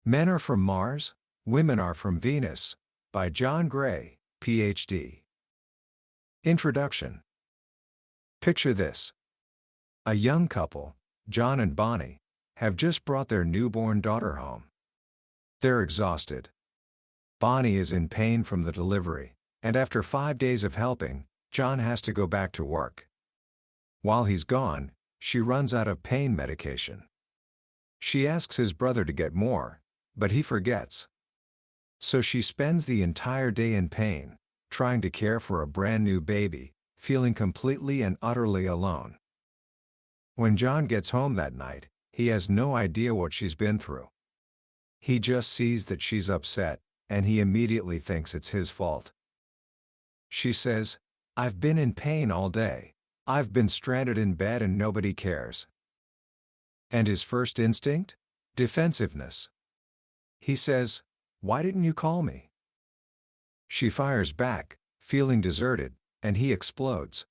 Men Are from Mars, Women Are from Venus, by John Gray, Ph.D. Introduction. Picture this. A young couple, John and Bonnie, have just brought their newborn daughter home. They're exhausted. Bonnie is in pain from the delivery, and after 5 days of helping, John has to go back to work. While he's gone, she runs out of pain medication. She asks his brother to get more, but he forgets. So she spends the entire day in pain, trying to care for a brand new baby, feeling completely and utterly alone. When John gets home that night, he has no idea what she's been through. He just sees that she's upset, and he immediately thinks it's his fault. She says, "I've been in pain all day. I've been stranded in bed and nobody cares." And his first instinct? Defensiveness. He says, "Why didn't you call me?" She fires back, feeling deserted, and he explodes.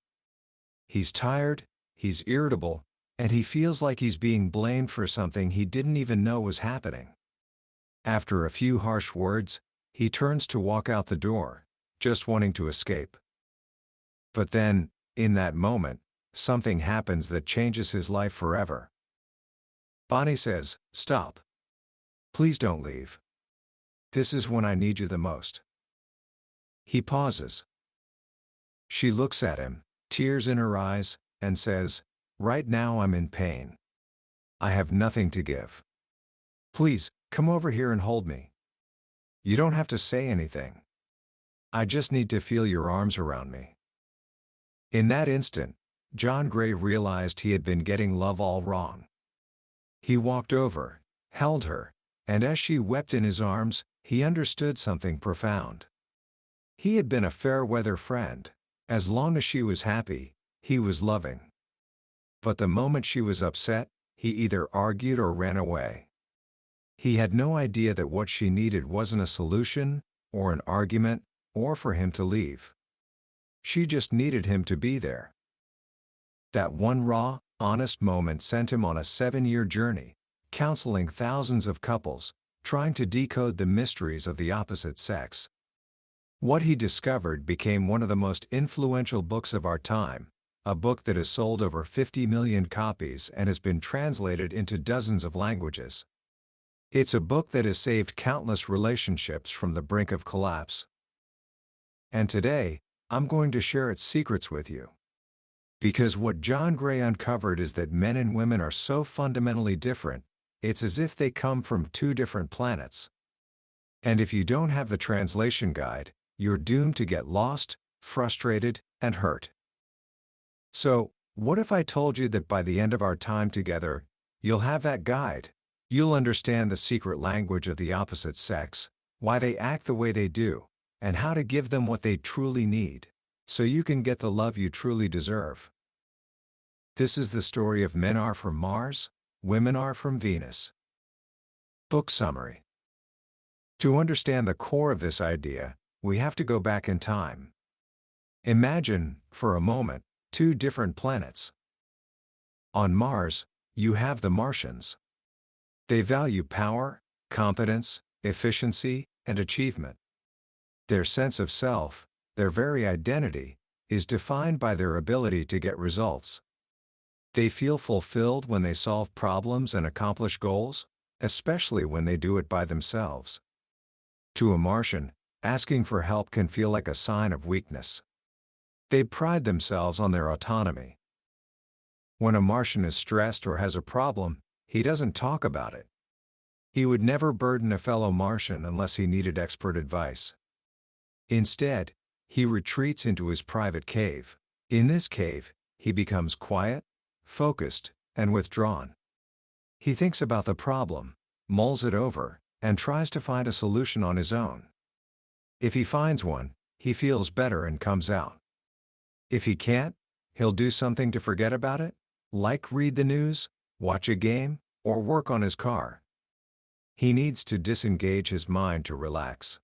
He's tired, he's irritable, and he feels like he's being blamed for something he didn't even know was happening. After a few harsh words, he turns to walk out the door, just wanting to escape. But then, in that moment, something happens that changes his life forever. Bonnie says, "Stop. Please don't leave. This is when I need you the most." He pauses. She looks at him, tears in her eyes, and says, "Right now I'm in pain. I have nothing to give. Please, come over here and hold me. You don't have to say anything. I just need to feel your arms around me." In that instant, John Gray realized he had been getting love all wrong. He walked over, held her, and as she wept in his arms, he understood something profound. He had been a fair-weather friend. As long as she was happy, he was loving. But the moment she was upset, he either argued or ran away. He had no idea that what she needed wasn't a solution, or an argument, or for him to leave. She just needed him to be there. That one raw, honest moment sent him on a 7-year journey, counseling thousands of couples, trying to decode the mysteries of the opposite sex. What he discovered became one of the most influential books of our time, a book that has sold over 50 million copies and has been translated into dozens of languages. It's a book that has saved countless relationships from the brink of collapse. And today, I'm going to share its secrets with you. Because what John Gray uncovered is that men and women are so fundamentally different, it's as if they come from 2 different planets. And if you don't have the translation guide, you're doomed to get lost, frustrated, and hurt. So, what if I told you that by the end of our time together, you'll have that guide? You'll understand the secret language of the opposite sex, why they act the way they do, and how to give them what they truly need, so you can get the love you truly deserve. This is the story of Men Are from Mars, Women Are from Venus. Book summary. To understand the core of this idea, we have to go back in time. Imagine, for a moment, 2 different planets. On Mars, you have the Martians. They value power, competence, efficiency, and achievement. Their sense of self, their very identity, is defined by their ability to get results. They feel fulfilled when they solve problems and accomplish goals, especially when they do it by themselves. To a Martian, asking for help can feel like a sign of weakness. They pride themselves on their autonomy. When a Martian is stressed or has a problem, he doesn't talk about it. He would never burden a fellow Martian unless he needed expert advice. Instead, he retreats into his private cave. In this cave, he becomes quiet, focused, and withdrawn. He thinks about the problem, mulls it over, and tries to find a solution on his own. If he finds one, he feels better and comes out. If he can't, he'll do something to forget about it, like read the news, watch a game, or work on his car. He needs to disengage his mind to relax.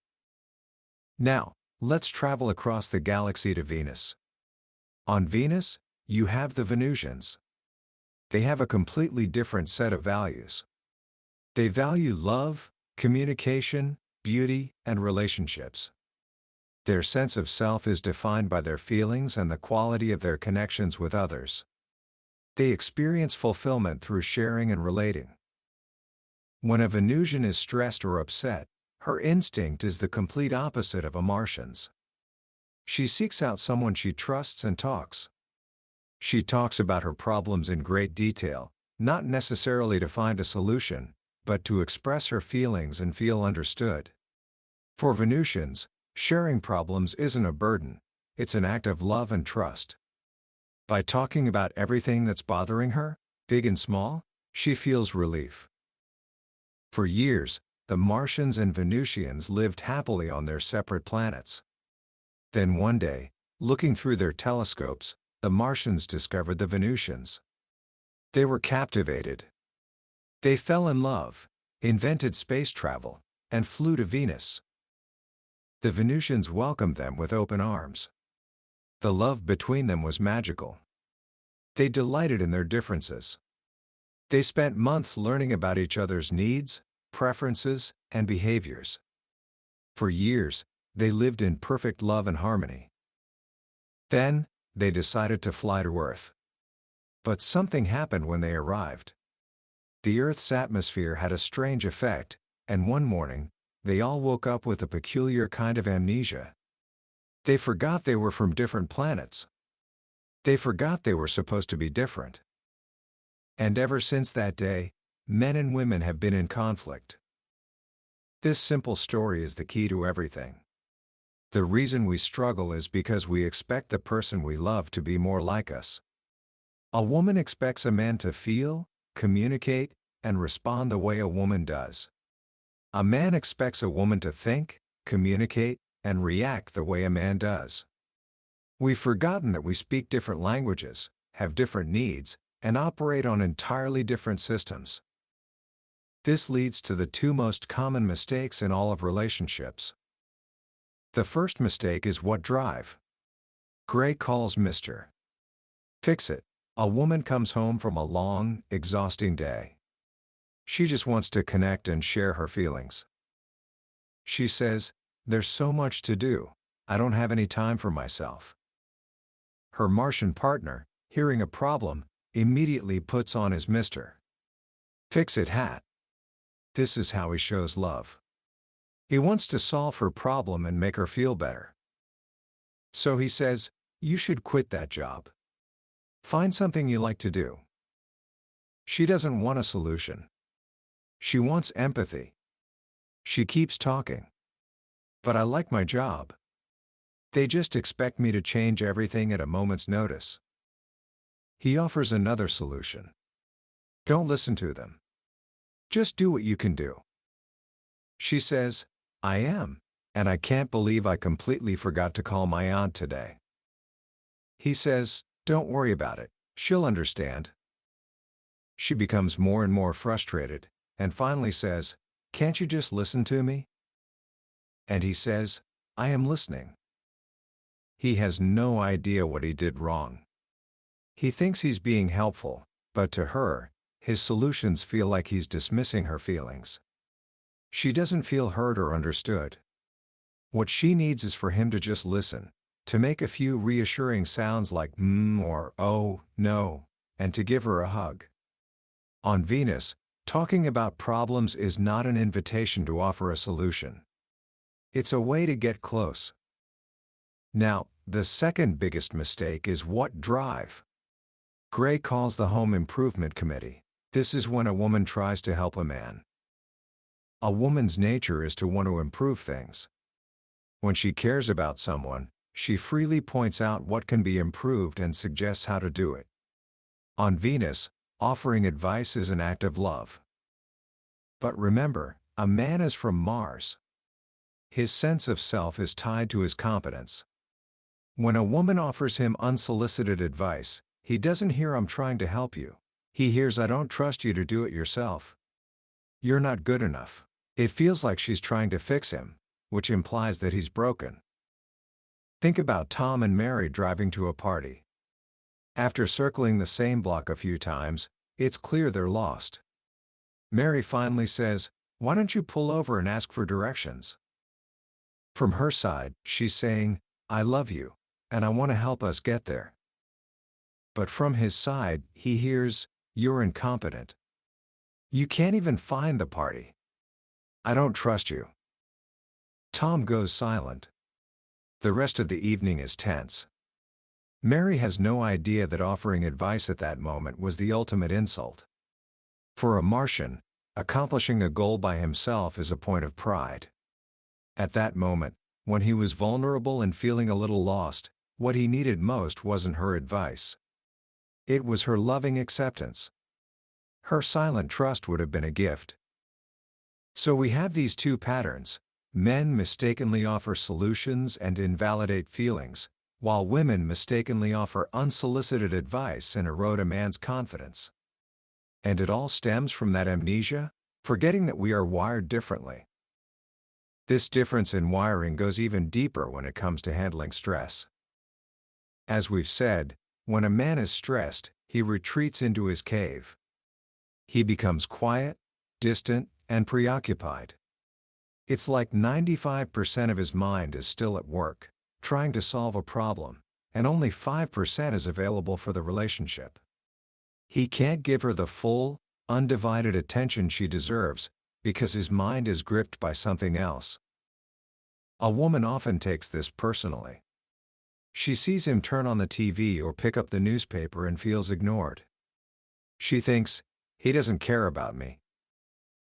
Now, let's travel across the galaxy to Venus. On Venus, you have the Venusians. They have a completely different set of values. They value love, communication, beauty, and relationships. Their sense of self is defined by their feelings and the quality of their connections with others. They experience fulfillment through sharing and relating. When a Venusian is stressed or upset, her instinct is the complete opposite of a Martian's. She seeks out someone she trusts and talks. She talks about her problems in great detail, not necessarily to find a solution, but to express her feelings and feel understood. For Venusians, sharing problems isn't a burden, it's an act of love and trust. By talking about everything that's bothering her, big and small, she feels relief. For years, the Martians and Venusians lived happily on their separate planets. Then one day, looking through their telescopes, the Martians discovered the Venusians. They were captivated. They fell in love, invented space travel, and flew to Venus. The Venusians welcomed them with open arms. The love between them was magical. They delighted in their differences. They spent months learning about each other's needs, preferences, and behaviors. For years, they lived in perfect love and harmony. Then, they decided to fly to Earth. But something happened when they arrived. The Earth's atmosphere had a strange effect, and one morning, they all woke up with a peculiar kind of amnesia. They forgot they were from different planets. They forgot they were supposed to be different. And ever since that day, men and women have been in conflict. This simple story is the key to everything. The reason we struggle is because we expect the person we love to be more like us. A woman expects a man to feel, communicate, and respond the way a woman does. A man expects a woman to think, communicate, and react the way a man does. We've forgotten that we speak different languages, have different needs, and operate on entirely different systems. This leads to the two most common mistakes in all of relationships. The first mistake is what drive. Gray calls Mr. Fix-It. A woman comes home from a long, exhausting day. She just wants to connect and share her feelings. She says, "There's so much to do, I don't have any time for myself." Her Martian partner, hearing a problem, immediately puts on his Mr. Fix-It hat. This is how he shows love. He wants to solve her problem and make her feel better. So he says, "You should quit that job. Find something you like to do." She doesn't want a solution. She wants empathy. She keeps talking. "But I like my job. They just expect me to change everything at a moment's notice." He offers another solution. "Don't listen to them. Just do what you can do." She says, "I am, and I can't believe I completely forgot to call my aunt today." He says, "Don't worry about it, she'll understand." She becomes more and more frustrated, and finally says, "Can't you just listen to me?" And he says, "I am listening." He has no idea what he did wrong. He thinks he's being helpful, but to her, his solutions feel like he's dismissing her feelings. She doesn't feel heard or understood. What she needs is for him to just listen, to make a few reassuring sounds like or "oh, no," and to give her a hug. On Venus, talking about problems is not an invitation to offer a solution. It's a way to get close. Now, the second biggest mistake is what drive. Gray calls the Home Improvement Committee. This is when a woman tries to help a man. A woman's nature is to want to improve things. When she cares about someone, she freely points out what can be improved and suggests how to do it. On Venus, offering advice is an act of love. But remember, a man is from Mars. His sense of self is tied to his competence. When a woman offers him unsolicited advice, he doesn't hear "I'm trying to help you." He hears "I don't trust you to do it yourself. You're not good enough." It feels like she's trying to fix him, which implies that he's broken. Think about Tom and Mary driving to a party. After circling the same block a few times, it's clear they're lost. Mary finally says, Why don't you pull over and ask for directions? From her side, she's saying, I love you, and I want to help us get there. But from his side, he hears, you're incompetent. You can't even find the party. I don't trust you. Tom goes silent. The rest of the evening is tense. Mary has no idea that offering advice at that moment was the ultimate insult. For a Martian, accomplishing a goal by himself is a point of pride. At that moment, when he was vulnerable and feeling a little lost, what he needed most wasn't her advice. It was her loving acceptance. Her silent trust would have been a gift. So we have these two patterns. Men mistakenly offer solutions and invalidate feelings, while women mistakenly offer unsolicited advice and erode a man's confidence. And it all stems from that amnesia, forgetting that we are wired differently. This difference in wiring goes even deeper when it comes to handling stress. As we've said, when a man is stressed, he retreats into his cave. He becomes quiet, distant, and preoccupied. It's like 95% of his mind is still at work, trying to solve a problem, and only 5% is available for the relationship. He can't give her the full, undivided attention she deserves, because his mind is gripped by something else. A woman often takes this personally. She sees him turn on the TV or pick up the newspaper and feels ignored. She thinks, he doesn't care about me.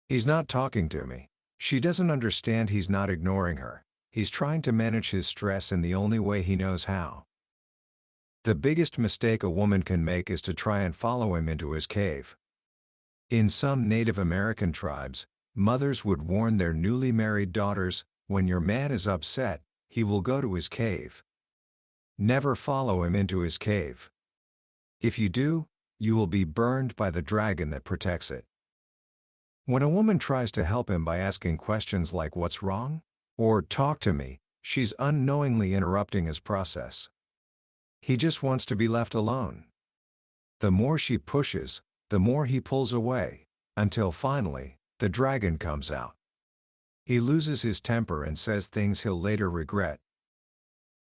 He's not talking to me. She doesn't understand he's not ignoring her. He's trying to manage his stress in the only way he knows how. The biggest mistake a woman can make is to try and follow him into his cave. In some Native American tribes, mothers would warn their newly married daughters, when your man is upset, he will go to his cave. Never follow him into his cave. If you do, you will be burned by the dragon that protects it. When a woman tries to help him by asking questions like what's wrong? Or talk to me, she's unknowingly interrupting his process. He just wants to be left alone. The more she pushes, the more he pulls away, until finally, the dragon comes out. He loses his temper and says things he'll later regret.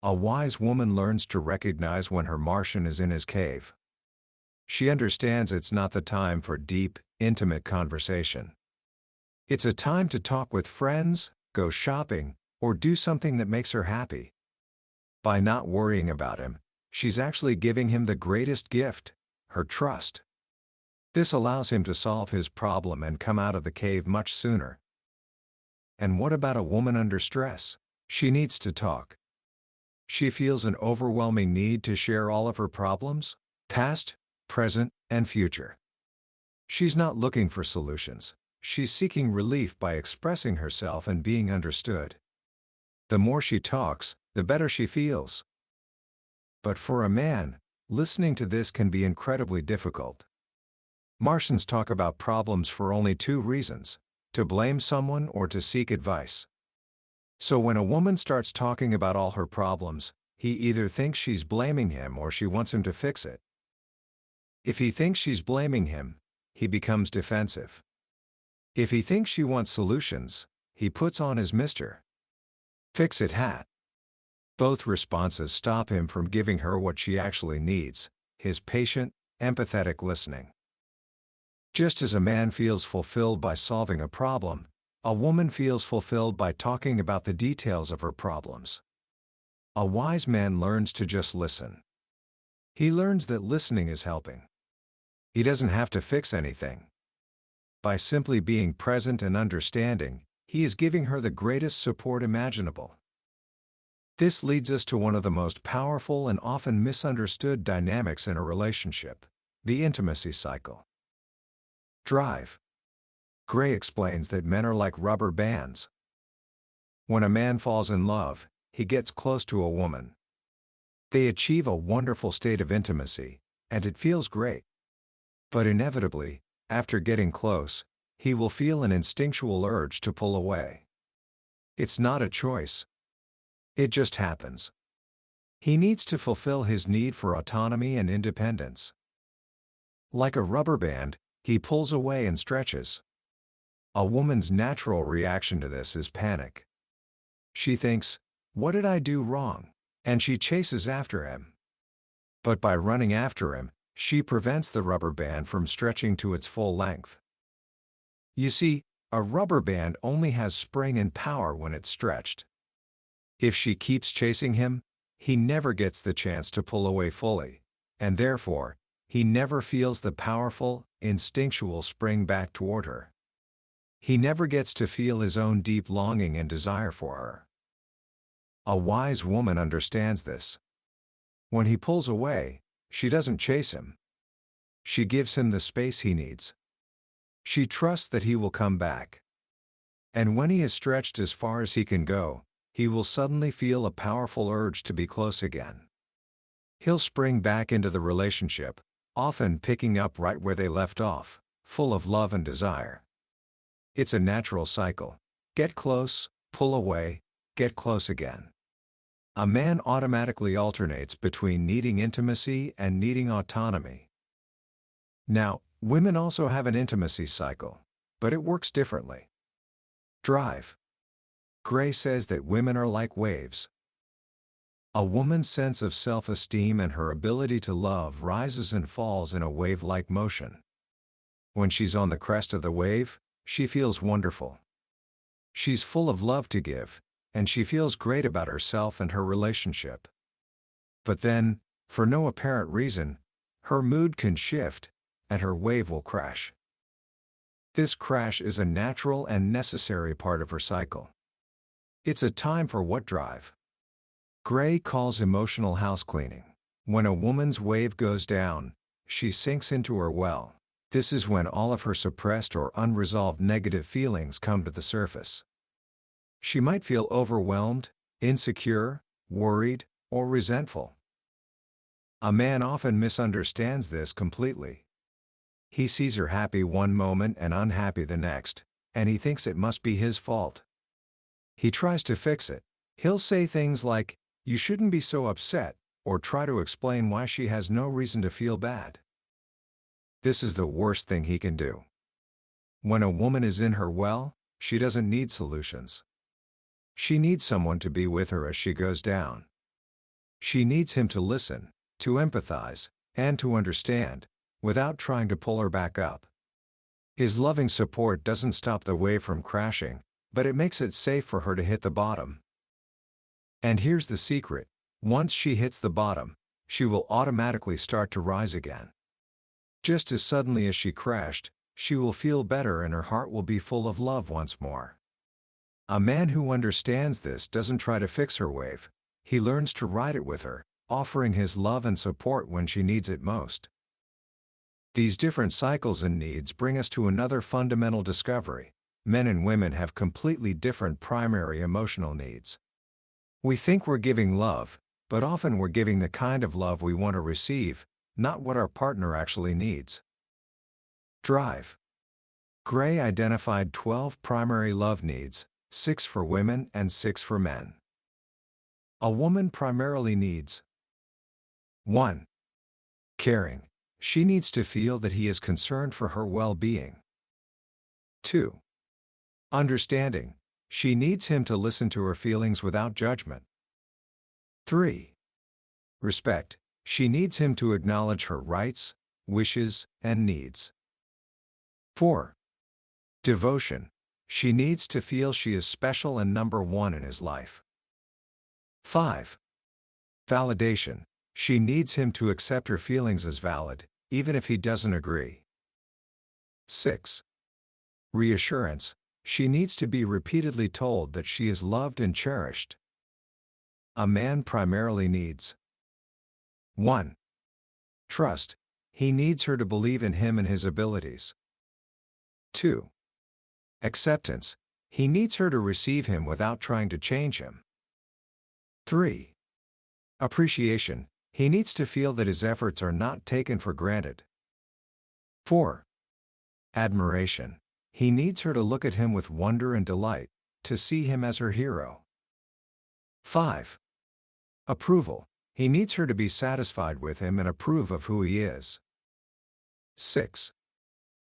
A wise woman learns to recognize when her Martian is in his cave. She understands it's not the time for deep, intimate conversation. It's a time to talk with friends, go shopping, or do something that makes her happy. By not worrying about him, she's actually giving him the greatest gift, her trust. This allows him to solve his problem and come out of the cave much sooner. And what about a woman under stress? She needs to talk. She feels an overwhelming need to share all of her problems, past, present, and future. She's not looking for solutions. She's seeking relief by expressing herself and being understood. The more she talks, the better she feels. But for a man, listening to this can be incredibly difficult. Martians talk about problems for only two reasons: to blame someone or to seek advice. So when a woman starts talking about all her problems, he either thinks she's blaming him or she wants him to fix it. If he thinks she's blaming him, he becomes defensive. If he thinks she wants solutions, he puts on his Mr. Fix-It hat. Both responses stop him from giving her what she actually needs, his patient, empathetic listening. Just as a man feels fulfilled by solving a problem, a woman feels fulfilled by talking about the details of her problems. A wise man learns to just listen. He learns that listening is helping. He doesn't have to fix anything. By simply being present and understanding, he is giving her the greatest support imaginable. This leads us to one of the most powerful and often misunderstood dynamics in a relationship: the intimacy cycle. Drive. Gray explains that men are like rubber bands. When a man falls in love, he gets close to a woman. They achieve a wonderful state of intimacy, and it feels great. But inevitably, after getting close, he will feel an instinctual urge to pull away. It's not a choice. It just happens. He needs to fulfill his need for autonomy and independence. Like a rubber band, he pulls away and stretches. A woman's natural reaction to this is panic. She thinks, "What did I do wrong?" And she chases after him. But by running after him, she prevents the rubber band from stretching to its full length. You see, a rubber band only has spring and power when it's stretched. If she keeps chasing him, he never gets the chance to pull away fully, and therefore, he never feels the powerful, instinctual spring back toward her. He never gets to feel his own deep longing and desire for her. A wise woman understands this. When he pulls away, she doesn't chase him. She gives him the space he needs. She trusts that he will come back. And when he has stretched as far as he can go, he will suddenly feel a powerful urge to be close again. He'll spring back into the relationship, often picking up right where they left off, full of love and desire. It's a natural cycle. Get close, pull away, get close again. A man automatically alternates between needing intimacy and needing autonomy. Now, women also have an intimacy cycle, but it works differently. Drive. Gray says that women are like waves. A woman's sense of self-esteem and her ability to love rises and falls in a wave-like motion. When she's on the crest of the wave, she feels wonderful. She's full of love to give, and she feels great about herself and her relationship. But then, for no apparent reason, her mood can shift, and her wave will crash. This crash is a natural and necessary part of her cycle. It's a time for what drive? Gray calls emotional house cleaning. When a woman's wave goes down, she sinks into her well. This is when all of her suppressed or unresolved negative feelings come to the surface. She might feel overwhelmed, insecure, worried, or resentful. A man often misunderstands this completely. He sees her happy one moment and unhappy the next, and he thinks it must be his fault. He tries to fix it. He'll say things like, "You shouldn't be so upset," or try to explain why she has no reason to feel bad. This is the worst thing he can do. When a woman is in her well, she doesn't need solutions. She needs someone to be with her as she goes down. She needs him to listen, to empathize, and to understand, without trying to pull her back up. His loving support doesn't stop the wave from crashing, but it makes it safe for her to hit the bottom. And here's the secret: once she hits the bottom, she will automatically start to rise again. Just as suddenly as she crashed, she will feel better and her heart will be full of love once more. A man who understands this doesn't try to fix her wave. He learns to ride it with her, offering his love and support when she needs it most. These different cycles and needs bring us to another fundamental discovery: men and women have completely different primary emotional needs. We think we're giving love, but often we're giving the kind of love we want to receive, not what our partner actually needs. Drive. Gray identified 12 primary love needs, 6 for women and 6 for men. A woman primarily needs 1. Caring. She needs to feel that he is concerned for her well-being. 2. Understanding. She needs him to listen to her feelings without judgment. 3. Respect. She needs him to acknowledge her rights, wishes, and needs. 4. Devotion. She needs to feel she is special and number one in his life. 5. Validation. She needs him to accept her feelings as valid, even if he doesn't agree. 6. Reassurance. She needs to be repeatedly told that she is loved and cherished. A man primarily needs 1. Trust. He needs her to believe in him and his abilities. 2. Acceptance. He needs her to receive him without trying to change him. 3. Appreciation. He needs to feel that his efforts are not taken for granted. 4. Admiration. He needs her to look at him with wonder and delight, to see him as her hero. 5. Approval. He needs her to be satisfied with him and approve of who he is. 6.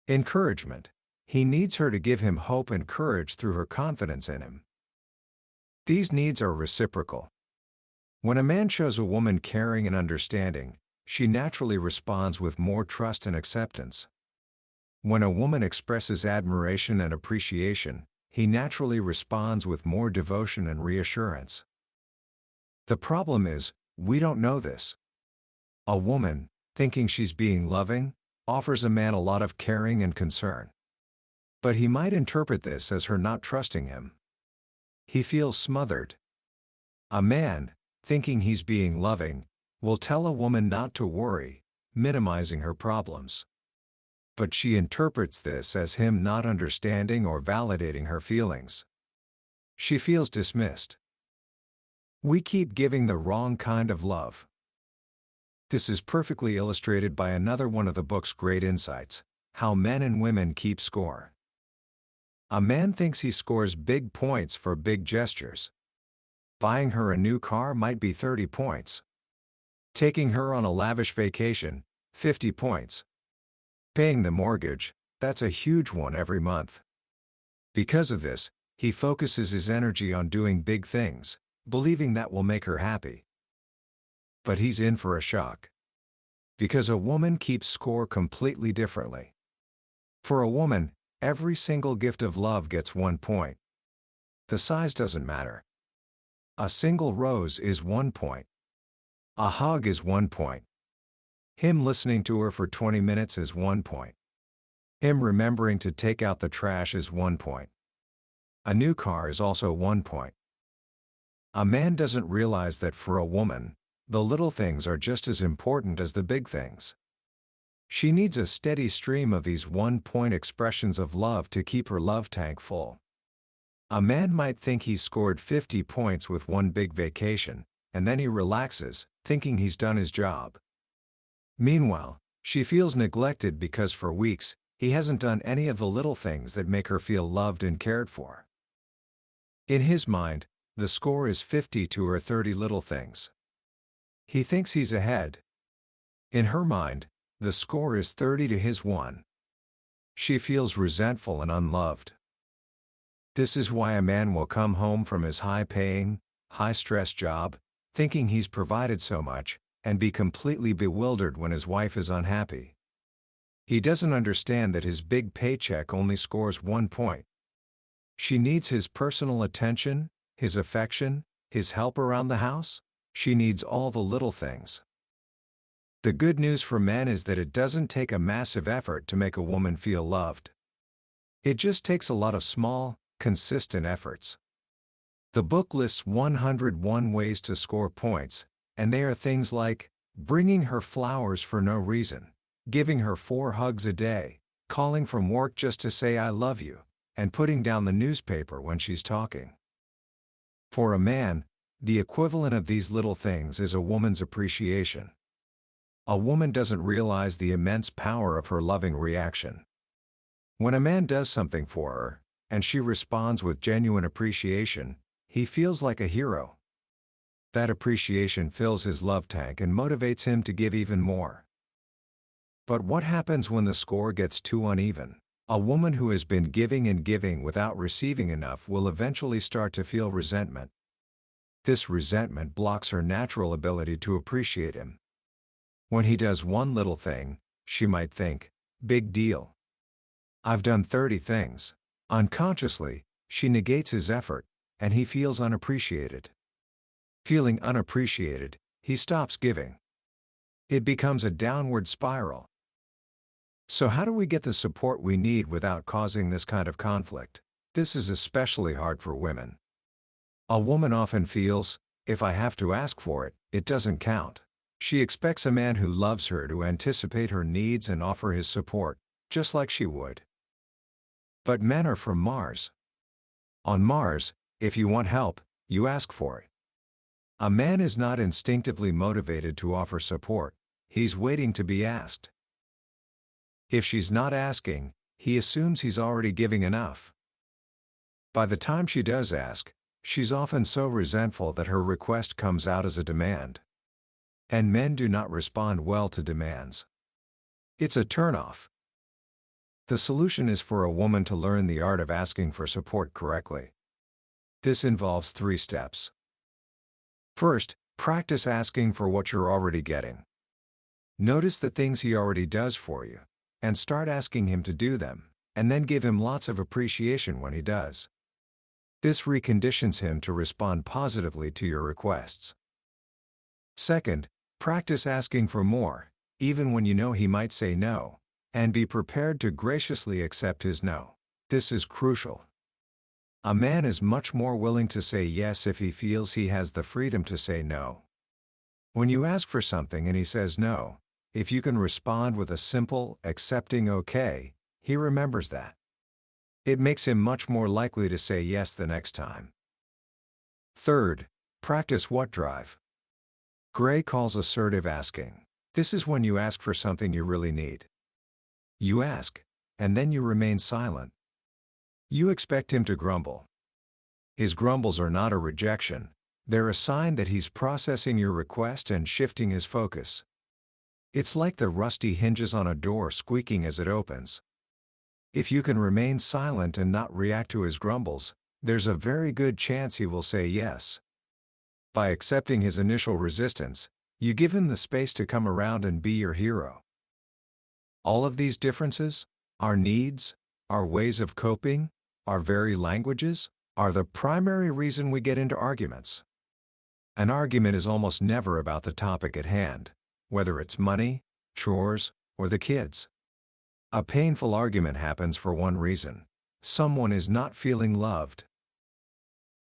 Encouragement. He needs her to give him hope and courage through her confidence in him. These needs are reciprocal. When a man shows a woman caring and understanding, she naturally responds with more trust and acceptance. When a woman expresses admiration and appreciation, he naturally responds with more devotion and reassurance. The problem is, we don't know this. A woman, thinking she's being loving, offers a man a lot of caring and concern. But he might interpret this as her not trusting him. He feels smothered. A man, thinking he's being loving, will tell a woman not to worry, minimizing her problems. But she interprets this as him not understanding or validating her feelings. She feels dismissed. We keep giving the wrong kind of love. This is perfectly illustrated by another one of the book's great insights: how men and women keep score. A man thinks he scores big points for big gestures. Buying her a new car might be 30 points. Taking her on a lavish vacation, 50 points. Paying the mortgage, that's a huge one every month. Because of this, he focuses his energy on doing big things, believing that will make her happy. But he's in for a shock. Because a woman keeps score completely differently. For a woman, every single gift of love gets 1 point. The size doesn't matter. A single rose is 1 point. A hug is 1 point. Him listening to her for 20 minutes is 1 point. Him remembering to take out the trash is 1 point. A new car is also 1 point. A man doesn't realize that for a woman, the little things are just as important as the big things. She needs a steady stream of these 1-point expressions of love to keep her love tank full. A man might think he's scored 50 points with one big vacation, and then he relaxes, thinking he's done his job. Meanwhile, she feels neglected because for weeks, he hasn't done any of the little things that make her feel loved and cared for. In his mind, the score is 50 to her 30 little things. He thinks he's ahead. In her mind, the score is 30 to his 1. She feels resentful and unloved. This is why a man will come home from his high-paying, high-stress job, thinking he's provided so much, and be completely bewildered when his wife is unhappy. He doesn't understand that his big paycheck only scores 1 point. She needs his personal attention, his affection, his help around the house. She needs all the little things. The good news for men is that it doesn't take a massive effort to make a woman feel loved. It just takes a lot of small, consistent efforts. The book lists 101 ways to score points, and they are things like bringing her flowers for no reason, giving her 4 hugs a day, calling from work just to say I love you, and putting down the newspaper when she's talking. For a man, the equivalent of these little things is a woman's appreciation. A woman doesn't realize the immense power of her loving reaction. When a man does something for her, and she responds with genuine appreciation, he feels like a hero. That appreciation fills his love tank and motivates him to give even more. But what happens when the score gets too uneven? A woman who has been giving and giving without receiving enough will eventually start to feel resentment. This resentment blocks her natural ability to appreciate him. When he does one little thing, she might think, big deal. I've done 30 things. Unconsciously, she negates his effort, and he feels unappreciated. Feeling unappreciated, he stops giving. It becomes a downward spiral. So how do we get the support we need without causing this kind of conflict? This is especially hard for women. A woman often feels, if I have to ask for it, it doesn't count. She expects a man who loves her to anticipate her needs and offer his support, just like she would. But men are from Mars. On Mars, if you want help, you ask for it. A man is not instinctively motivated to offer support, he's waiting to be asked. If she's not asking, he assumes he's already giving enough. By the time she does ask, she's often so resentful that her request comes out as a demand. And men do not respond well to demands. It's a turnoff. The solution is for a woman to learn the art of asking for support correctly. This involves 3 steps. First, practice asking for what you're already getting. Notice the things he already does for you, and start asking him to do them, and then give him lots of appreciation when he does. This reconditions him to respond positively to your requests. Second, practice asking for more, even when you know he might say no, and be prepared to graciously accept his no. This is crucial. A man is much more willing to say yes if he feels he has the freedom to say no. When you ask for something and he says no, if you can respond with a simple, accepting okay, he remembers that. It makes him much more likely to say yes the next time. Third, practice what drive. Gray calls assertive asking. This is when you ask for something you really need. You ask, and then you remain silent. You expect him to grumble. His grumbles are not a rejection, they're a sign that he's processing your request and shifting his focus. It's like the rusty hinges on a door squeaking as it opens. If you can remain silent and not react to his grumbles, there's a very good chance he will say yes. By accepting his initial resistance, you give him the space to come around and be your hero. All of these differences, our needs, our ways of coping, our very languages, are the primary reason we get into arguments. An argument is almost never about the topic at hand, whether it's money, chores, or the kids. A painful argument happens for one reason: someone is not feeling loved.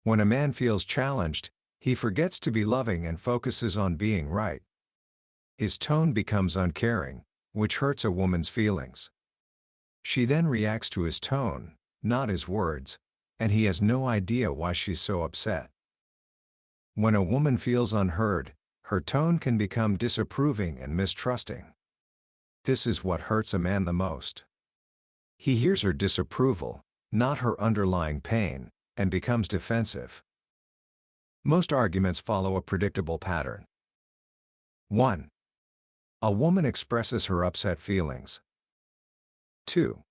When a man feels challenged, he forgets to be loving and focuses on being right. His tone becomes uncaring, which hurts a woman's feelings. She then reacts to his tone, not his words, and he has no idea why she's so upset. When a woman feels unheard, her tone can become disapproving and mistrusting. This is what hurts a man the most. He hears her disapproval, not her underlying pain, and becomes defensive. Most arguments follow a predictable pattern. 1. A woman expresses her upset feelings. 2.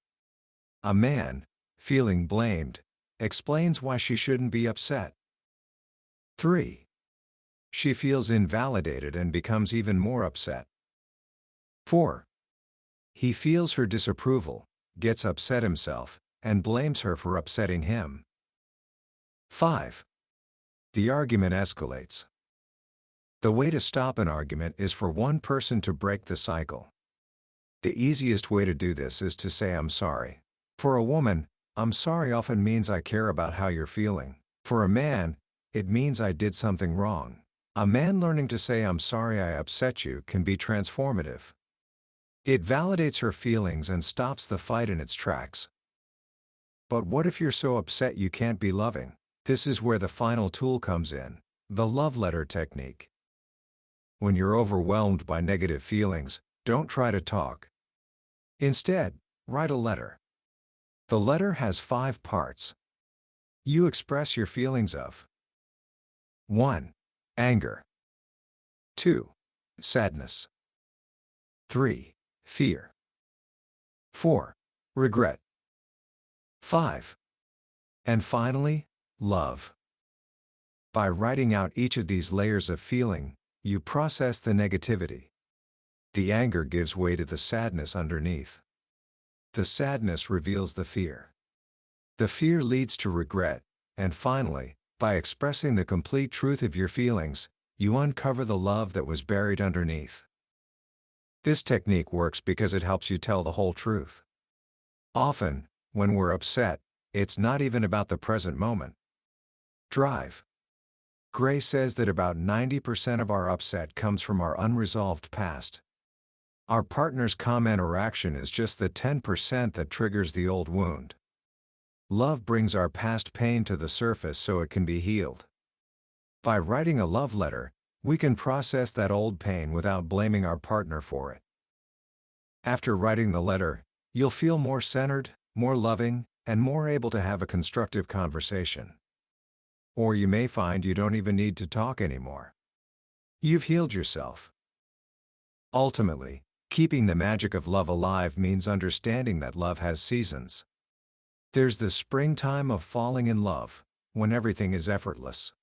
A man, feeling blamed, explains why she shouldn't be upset. 3. She feels invalidated and becomes even more upset. 4. He feels her disapproval, gets upset himself, and blames her for upsetting him. 5. The argument escalates. The way to stop an argument is for one person to break the cycle. The easiest way to do this is to say "I'm sorry." For a woman, "I'm sorry" often means "I care about how you're feeling." For a man, it means "I did something wrong." A man learning to say "I'm sorry I upset you" can be transformative. It validates her feelings and stops the fight in its tracks. But what if you're so upset you can't be loving? This is where the final tool comes in, the love letter technique. When you're overwhelmed by negative feelings, don't try to talk. Instead, write a letter. The letter has 5 parts. You express your feelings of 1. Anger. 2. Sadness. 3. Fear. 4. Regret. 5. And finally, love. By writing out each of these layers of feeling, you process the negativity. The anger gives way to the sadness underneath. The sadness reveals the fear. The fear leads to regret, and finally, by expressing the complete truth of your feelings, you uncover the love that was buried underneath. This technique works because it helps you tell the whole truth. Often, when we're upset, it's not even about the present moment. Drive. Gray says that about 90% of our upset comes from our unresolved past. Our partner's comment or action is just the 10% that triggers the old wound. Love brings our past pain to the surface so it can be healed. By writing a love letter, we can process that old pain without blaming our partner for it. After writing the letter, you'll feel more centered, more loving, and more able to have a constructive conversation. Or you may find you don't even need to talk anymore. You've healed yourself. Ultimately, Keeping the magic of love alive means understanding that love has seasons. There's the springtime of falling in love, when everything is effortless.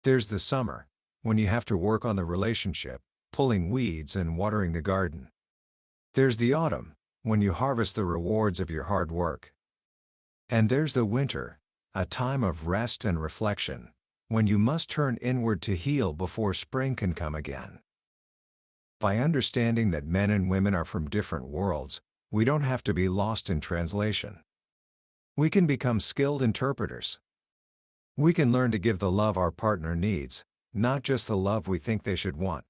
There's the summer, when you have to work on the relationship, pulling weeds and watering the garden. There's the autumn, when you harvest the rewards of your hard work. And there's the winter, a time of rest and reflection, when you must turn inward to heal before spring can come again. By understanding that men and women are from different worlds, we don't have to be lost in translation. We can become skilled interpreters. We can learn to give the love our partner needs, not just the love we think they should want.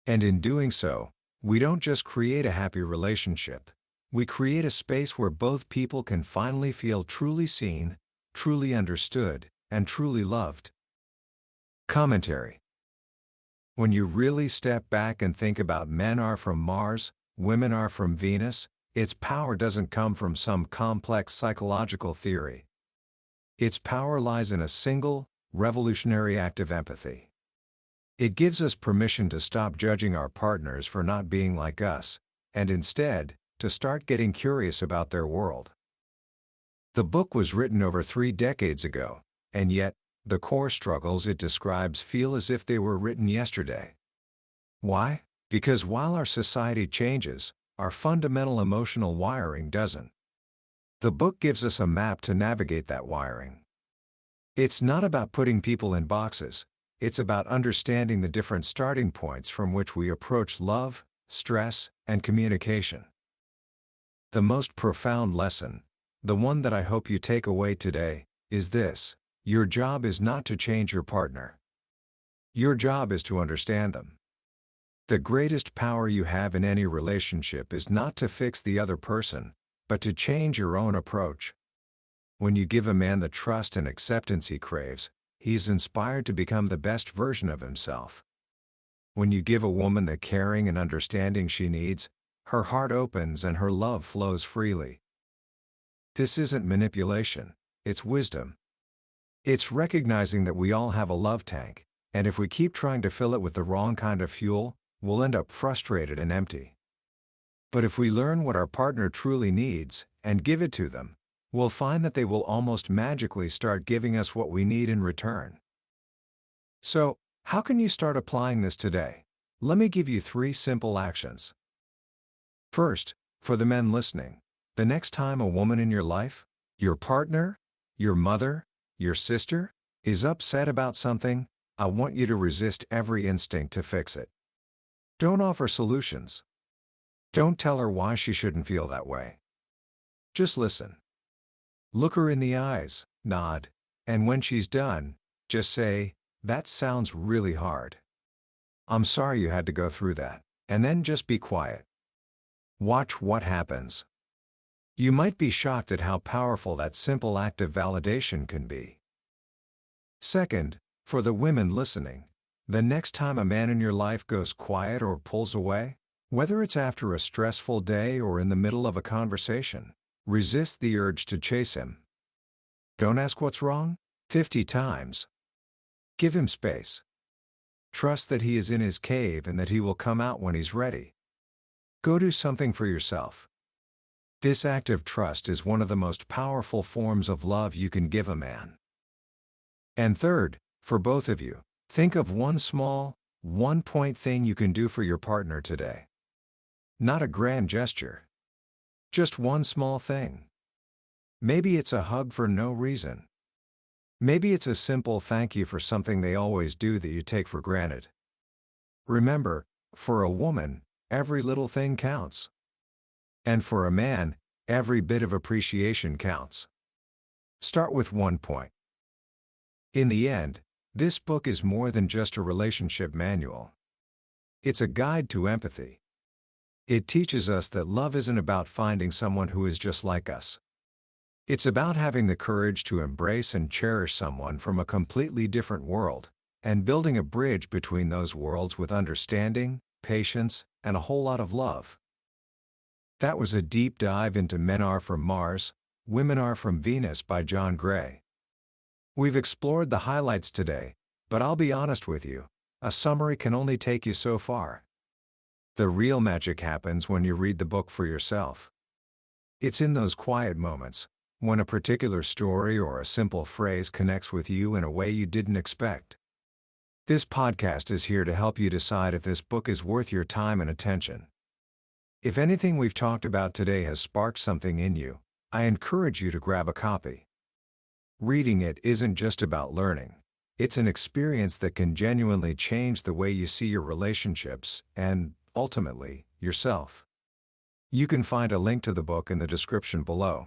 And in doing so, we don't just create a happy relationship, we create a space where both people can finally feel truly seen, truly understood, and truly loved. Commentary. When you really step back and think about men are from Mars, women are from Venus, its power doesn't come from some complex psychological theory. Its power lies in a single, revolutionary act of empathy. It gives us permission to stop judging our partners for not being like us, and instead, to start getting curious about their world. The book was written over 3 decades ago, and yet, the core struggles it describes feel as if they were written yesterday. Why? Because while our society changes, our fundamental emotional wiring doesn't. The book gives us a map to navigate that wiring. It's not about putting people in boxes, it's about understanding the different starting points from which we approach love, stress, and communication. The most profound lesson, the one that I hope you take away today, is this: your job is not to change your partner. Your job is to understand them. The greatest power you have in any relationship is not to fix the other person, but to change your own approach. When you give a man the trust and acceptance he craves, he is inspired to become the best version of himself. When you give a woman the caring and understanding she needs, her heart opens and her love flows freely. This isn't manipulation, it's wisdom. It's recognizing that we all have a love tank, and if we keep trying to fill it with the wrong kind of fuel, we'll end up frustrated and empty. But if we learn what our partner truly needs, and give it to them, we'll find that they will almost magically start giving us what we need in return. So, how can you start applying this today? Let me give you 3 simple actions. First, for the men listening, the next time a woman in your life, your partner, your mother, your sister, is upset about something, I want you to resist every instinct to fix it. Don't offer solutions. Don't tell her why she shouldn't feel that way. Just listen. Look her in the eyes, nod, and when she's done, just say, "That sounds really hard. I'm sorry you had to go through that," and then just be quiet. Watch what happens. You might be shocked at how powerful that simple act of validation can be. Second, for the women listening, the next time a man in your life goes quiet or pulls away, whether it's after a stressful day or in the middle of a conversation, resist the urge to chase him. Don't ask what's wrong 50 times. Give him space. Trust that he is in his cave and that he will come out when he's ready. Go do something for yourself. This act of trust is one of the most powerful forms of love you can give a man. And third, for both of you, think of one small, one-point thing you can do for your partner today. Not a grand gesture. Just one small thing. Maybe it's a hug for no reason. Maybe it's a simple thank you for something they always do that you take for granted. Remember, for a woman, every little thing counts. And for a man, every bit of appreciation counts. Start with 1 point. In the end, this book is more than just a relationship manual. It's a guide to empathy. It teaches us that love isn't about finding someone who is just like us. It's about having the courage to embrace and cherish someone from a completely different world, and building a bridge between those worlds with understanding, patience, and a whole lot of love. That was a deep dive into Men Are From Mars, Women Are From Venus by John Gray. We've explored the highlights today, but I'll be honest with you, a summary can only take you so far. The real magic happens when you read the book for yourself. It's in those quiet moments, when a particular story or a simple phrase connects with you in a way you didn't expect. This podcast is here to help you decide if this book is worth your time and attention. If anything we've talked about today has sparked something in you, I encourage you to grab a copy. Reading it isn't just about learning. It's an experience that can genuinely change the way you see your relationships and, ultimately, yourself. You can find a link to the book in the description below.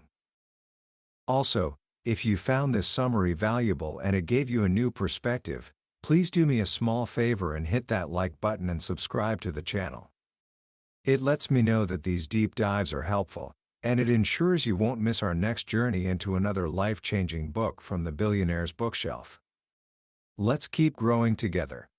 Also, if you found this summary valuable and it gave you a new perspective, please do me a small favor and hit that like button and subscribe to the channel. It lets me know that these deep dives are helpful, and it ensures you won't miss our next journey into another life-changing book from the billionaire's bookshelf. Let's keep growing together.